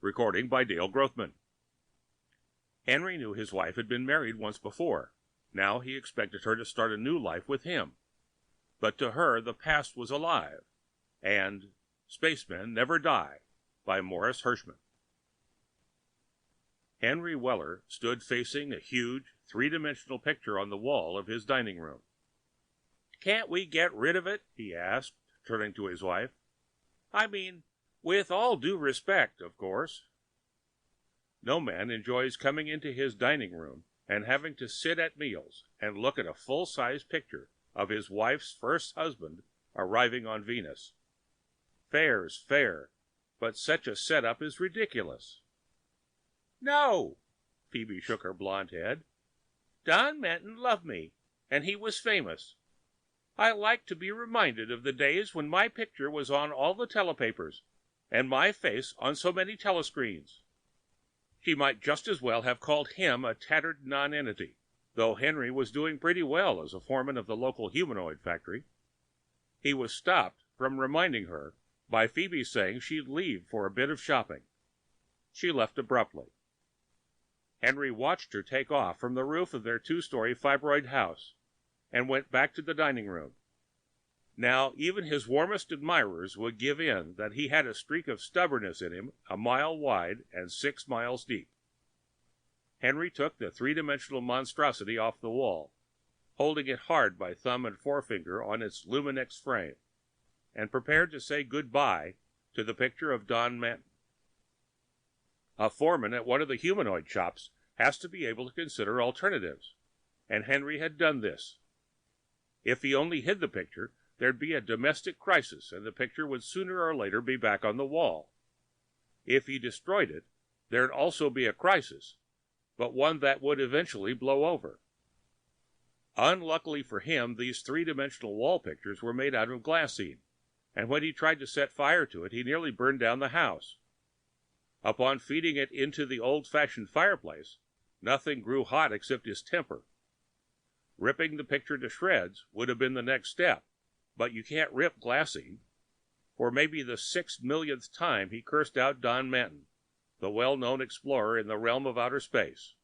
Recording by Dale Grothman. Henry knew his wife had been married once before. Now he expected her to start a new life with him. But to her the past was alive. And Spacemen Never Die by Morris Hershman. Henry Weller stood facing a huge, three-dimensional picture on the wall of his dining room. "Can't we get rid of it?" he asked, turning to his wife. "I mean, with all due respect, of course." No man enjoys coming into his dining room and having to sit at meals and look at a full-size picture of his wife's first husband arriving on Venus. Fair's fair, but such a setup is ridiculous. "No," Phoebe shook her blonde head. "Don Manton loved me, and he was famous. I like to be reminded of the days when my picture was on all the telepapers and my face on so many telescreens." She might just as well have called him a tattered nonentity, though Henry was doing pretty well as a foreman of the local humanoid factory. He was stopped from reminding her by Phoebe saying she'd leave for a bit of shopping. She left abruptly. Henry watched her take off from the roof of their two-story fibroid house and went back to the dining room. Now even his warmest admirers would give in that he had a streak of stubbornness in him a mile wide and 6 miles deep. Henry took the three-dimensional monstrosity off the wall, holding it hard by thumb and forefinger on its Luminex frame, and prepared to say goodbye to the picture of Don Manton. A foreman at one of the humanoid shops has to be able to consider alternatives, and Henry had done this. If he only hid the picture, there'd be a domestic crisis and the picture would sooner or later be back on the wall. If he destroyed it, there'd also be a crisis, but one that would eventually blow over. Unluckily for him, these three-dimensional wall pictures were made out of glassine, and when he tried to set fire to it, he nearly burned down the house. Upon feeding it into the old-fashioned fireplace, nothing grew hot except his temper. Ripping the picture to shreds would have been the next step, but you can't rip glassine. For maybe the 6 millionth time he cursed out Don Manton, the well-known explorer in the realm of outer space.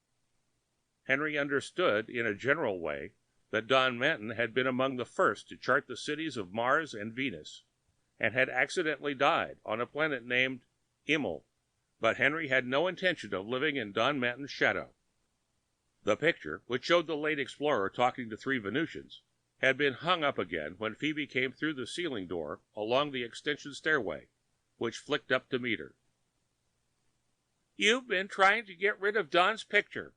Henry understood in a general way that Don Manton had been among the first to chart the cities of Mars and Venus, and had accidentally died on a planet named Immel, but Henry had no intention of living in Don Manton's shadow. The picture, which showed the late explorer talking to 3 Venusians, had been hung up again when Phoebe came through the ceiling door along the extension stairway, which flicked up to meet her. "You've been trying to get rid of Don's picture."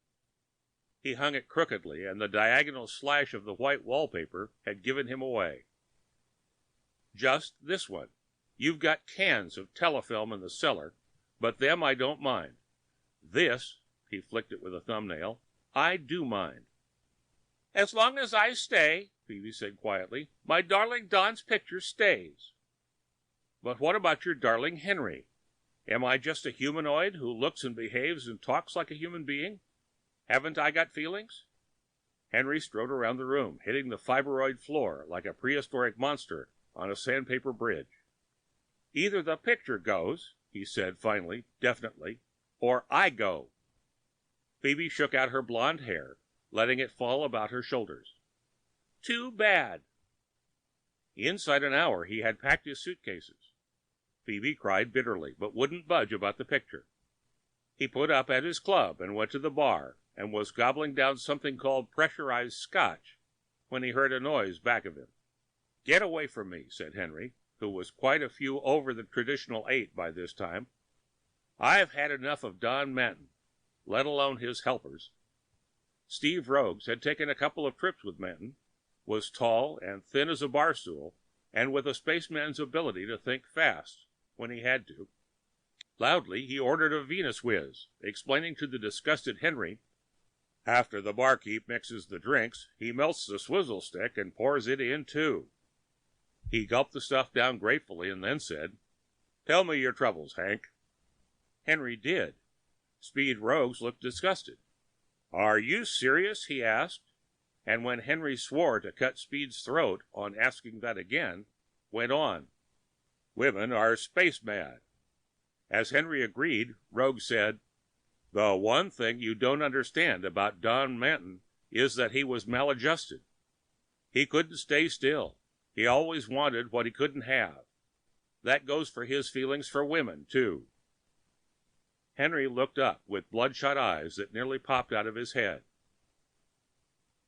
He hung it crookedly, and the diagonal slash of the white wallpaper had given him away. "Just this one. You've got cans of telefilm in the cellar, but them I don't mind. This," he flicked it with a thumbnail, "I do mind." "As long as I stay," Phoebe said quietly, "my darling Don's picture stays." "But what about your darling Henry? Am I just a humanoid who looks and behaves and talks like a human being? Haven't I got feelings?" Henry strode around the room, hitting the fibroid floor like a prehistoric monster on a sandpaper bridge. "Either the picture goes," he said finally, definitely, "or I go." Phoebe shook out her blonde hair, letting it fall about her shoulders. "Too bad." Inside an hour he had packed his suitcases. Phoebe cried bitterly, but wouldn't budge about the picture. He put up at his club and went to the bar and was gobbling down something called pressurized scotch when he heard a noise back of him. "Get away from me," said Henry, who was quite a few over the traditional 8 by this time. "I've had enough of Don Manton, let alone his helpers." Steve Roggs had taken a couple of trips with Manton, was tall and thin as a bar stool, and with a spaceman's ability to think fast when he had to. Loudly, he ordered a Venus whiz, explaining to the disgusted Henry, "After the barkeep mixes the drinks, he melts the swizzle stick and pours it in too." He gulped the stuff down gratefully and then said, "Tell me your troubles, Hank." Henry did. Speed Roggs looked disgusted. "Are you serious?" he asked, and when Henry swore to cut Speed's throat on asking that again, went on, "Women are space mad." As Henry agreed, Rogue said, "The one thing you don't understand about Don Manton is that he was maladjusted. He couldn't stay still. He always wanted what he couldn't have. That goes for his feelings for women, too." Henry looked up with bloodshot eyes that nearly popped out of his head.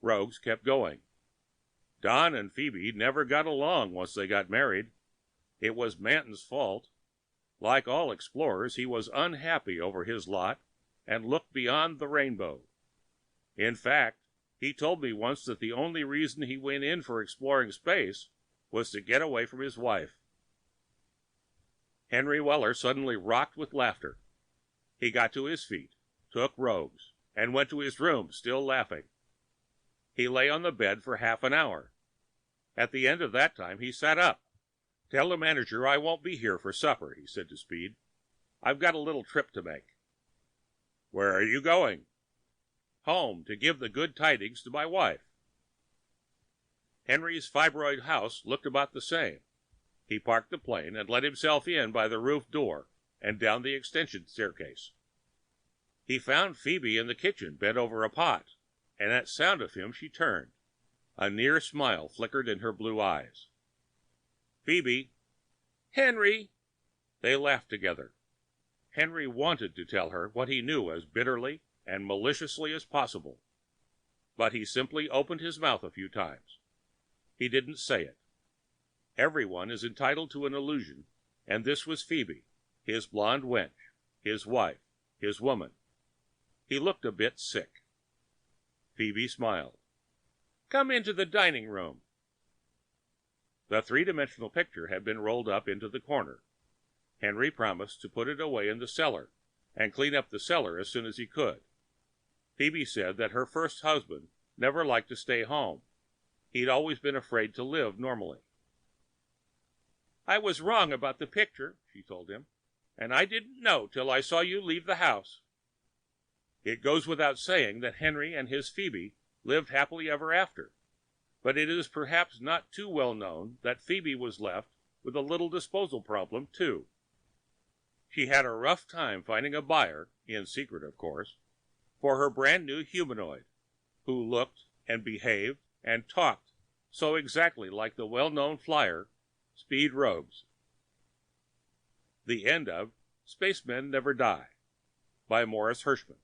Rogues kept going. "Don and Phoebe never got along once they got married. It was Manton's fault. Like all explorers, he was unhappy over his lot and looked beyond the rainbow. In fact, he told me once that the only reason he went in for exploring space was to get away from his wife." Henry Weller suddenly rocked with laughter. He got to his feet, took Rogue's, and went to his room, still laughing. He lay on the bed for half an hour. At the end of that time, he sat up. "Tell the manager I won't be here for supper," he said to Speed. "I've got a little trip to make." "Where are you going?" "Home, to give the good tidings to my wife." Henry's fibroid house looked about the same. He parked the plane and let himself in by the roof door and down the extension staircase. He found Phoebe in the kitchen, bent over a pot, and at sound of him she turned. A near smile flickered in her blue eyes. "Phoebe." "Henry." They laughed together. Henry wanted to tell her what he knew as bitterly and maliciously as possible, but he simply opened his mouth a few times. He didn't say it. Everyone is entitled to an illusion, and this was Phoebe, his blonde wench, his wife, his woman. He looked a bit sick. Phoebe smiled. "Come into the dining room." The three-dimensional picture had been rolled up into the corner. Henry promised to put it away in the cellar and clean up the cellar as soon as he could. Phoebe said that her first husband never liked to stay home. He'd always been afraid to live normally. "I was wrong about the picture," she told him, "and I didn't know till I saw you leave the house." It goes without saying that Henry and his Phoebe lived happily ever after, but it is perhaps not too well known that Phoebe was left with a little disposal problem, too. She had a rough time finding a buyer, in secret of course, for her brand new humanoid, who looked and behaved and talked so exactly like the well-known flyer, Speed Rogues. The end of Spacemen Never Die by Morris Hershman.